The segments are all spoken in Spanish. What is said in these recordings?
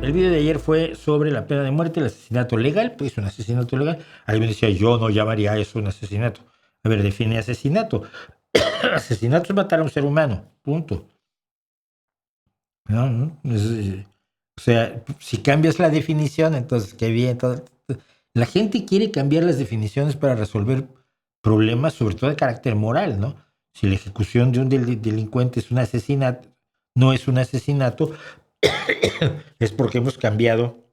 el video de ayer fue sobre la pena de muerte, el asesinato legal, pues un asesinato legal. Alguien decía, yo no llamaría a eso un asesinato. A ver, define asesinato. Asesinato es matar a un ser humano, punto. ¿No? O sea, si cambias la definición, entonces qué bien. La gente quiere cambiar las definiciones para resolver problemas, sobre todo de carácter moral, ¿no? Si la ejecución de un delincuente es un asesinato, no es un asesinato, es porque hemos cambiado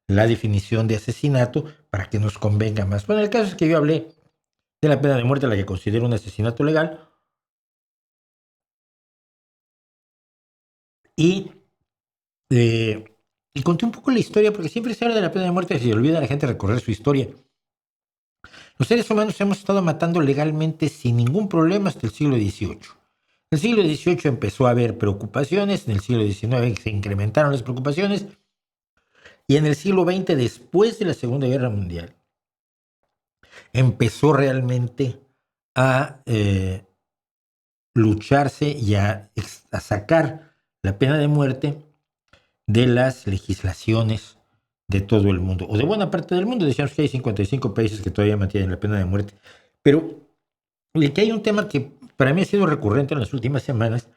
la definición de asesinato para que nos convenga más. Bueno, el caso es que yo hablé de la pena de muerte, la que considero un asesinato legal, y, eh, y conté un poco la historia, porque siempre se habla de la pena de muerte y se olvida a la gente recorrer su historia. Los seres humanos hemos estado matando legalmente sin ningún problema hasta el siglo XVIII. En el siglo XVIII empezó a haber preocupaciones, en el siglo XIX se incrementaron las preocupaciones, y en el siglo XX, después de la Segunda Guerra Mundial, empezó realmente a lucharse y a sacar la pena de muerte de las legislaciones de todo el mundo, o de buena parte del mundo. Decíamos que hay 55 países que todavía mantienen la pena de muerte, pero el que hay un tema que para mí ha sido recurrente en las últimas semanas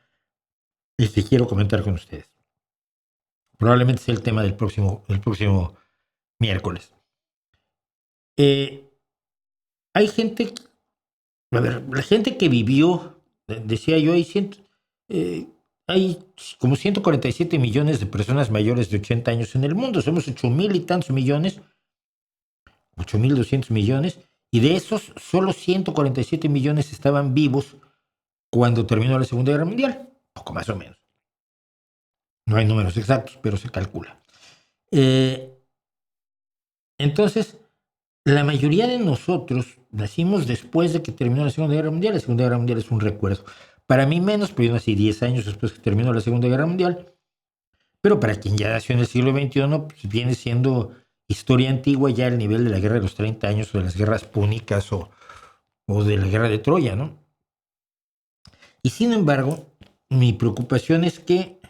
y que quiero comentar con ustedes. Probablemente sea el tema del próximo miércoles. Hay gente, a ver, la gente que vivió, decía yo, hay como 147 millones de personas mayores de 80 años en el mundo. Somos 8,000 y tantos millones, 8,200 millones, y de esos solo 147 millones estaban vivos cuando terminó la Segunda Guerra Mundial, poco más o menos. No hay números exactos, pero se calcula. Entonces, la mayoría de nosotros nacimos después de que terminó la Segunda Guerra Mundial. La Segunda Guerra Mundial es un recuerdo. Para mí menos, pero yo nací 10 años después que terminó la Segunda Guerra Mundial. Pero para quien ya nació en el siglo XXI, pues viene siendo historia antigua ya el nivel de la Guerra de los 30 años o de las guerras púnicas o de la Guerra de Troya, ¿no? Y sin embargo, mi preocupación es que,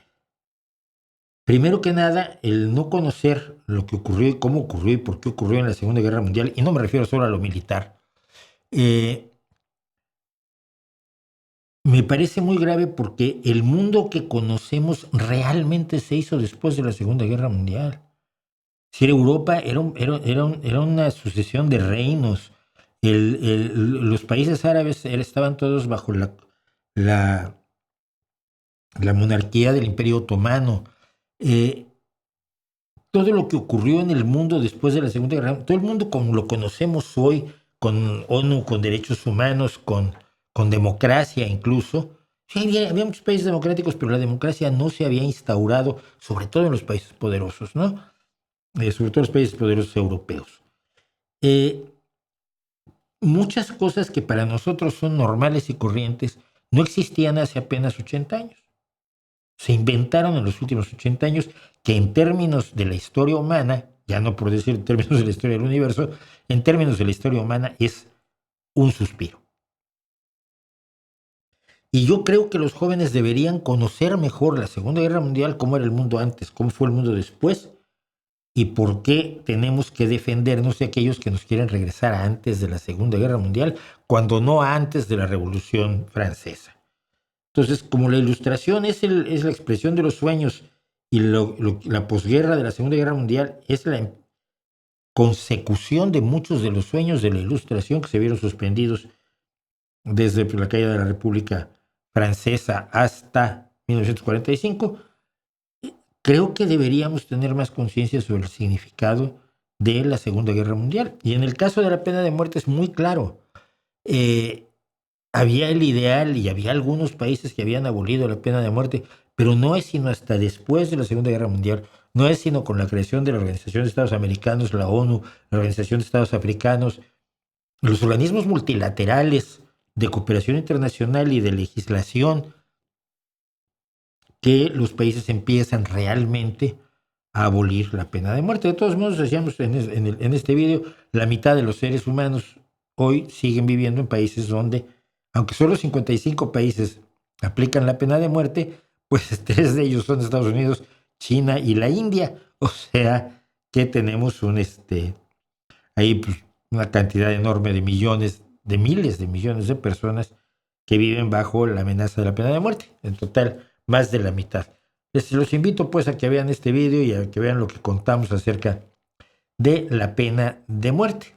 primero que nada, el no conocer lo que ocurrió y cómo ocurrió y por qué ocurrió en la Segunda Guerra Mundial, y no me refiero solo a lo militar, me parece muy grave porque el mundo que conocemos realmente se hizo después de la Segunda Guerra Mundial. Si era Europa, era una sucesión de reinos. Los países árabes estaban todos bajo la monarquía del Imperio Otomano. Todo lo que ocurrió en el mundo después de la Segunda Guerra, todo el mundo como lo conocemos hoy, con ONU, con derechos humanos, con democracia incluso. Sí, había muchos países democráticos, pero la democracia no se había instaurado, sobre todo en los países poderosos, ¿no? Sobre todo los países poderosos europeos. Muchas cosas que para nosotros son normales y corrientes no existían hace apenas 80 años. Se inventaron en los últimos 80 años, que en términos de la historia humana, ya no por decir en términos de la historia del universo, en términos de la historia humana es un suspiro. Y yo creo que los jóvenes deberían conocer mejor la Segunda Guerra Mundial, cómo era el mundo antes, cómo fue el mundo después, y por qué tenemos que defendernos de aquellos que nos quieren regresar a antes de la Segunda Guerra Mundial, cuando no antes de la Revolución Francesa. Entonces, como la Ilustración es la expresión de los sueños y la posguerra de la Segunda Guerra Mundial es la consecución de muchos de los sueños de la Ilustración que se vieron suspendidos desde la caída de la República Francesa hasta 1945, creo que deberíamos tener más conciencia sobre el significado de la Segunda Guerra Mundial. Y en el caso de la pena de muerte es muy claro. Había el ideal y había algunos países que habían abolido la pena de muerte, pero no es sino hasta después de la Segunda Guerra Mundial, no es sino con la creación de la Organización de Estados Americanos, la ONU, la Organización de Estados Africanos, los organismos multilaterales de cooperación internacional y de legislación, que los países empiezan realmente a abolir la pena de muerte. De todos modos, decíamos en este video, la mitad de los seres humanos hoy siguen viviendo en países donde, aunque solo 55 países aplican la pena de muerte, pues 3 de ellos son Estados Unidos, China y la India. O sea que tenemos ahí pues, una cantidad enorme de millones, de miles de millones de personas que viven bajo la amenaza de la pena de muerte. En total, más de la mitad. Los invito pues a que vean este video y a que vean lo que contamos acerca de la pena de muerte.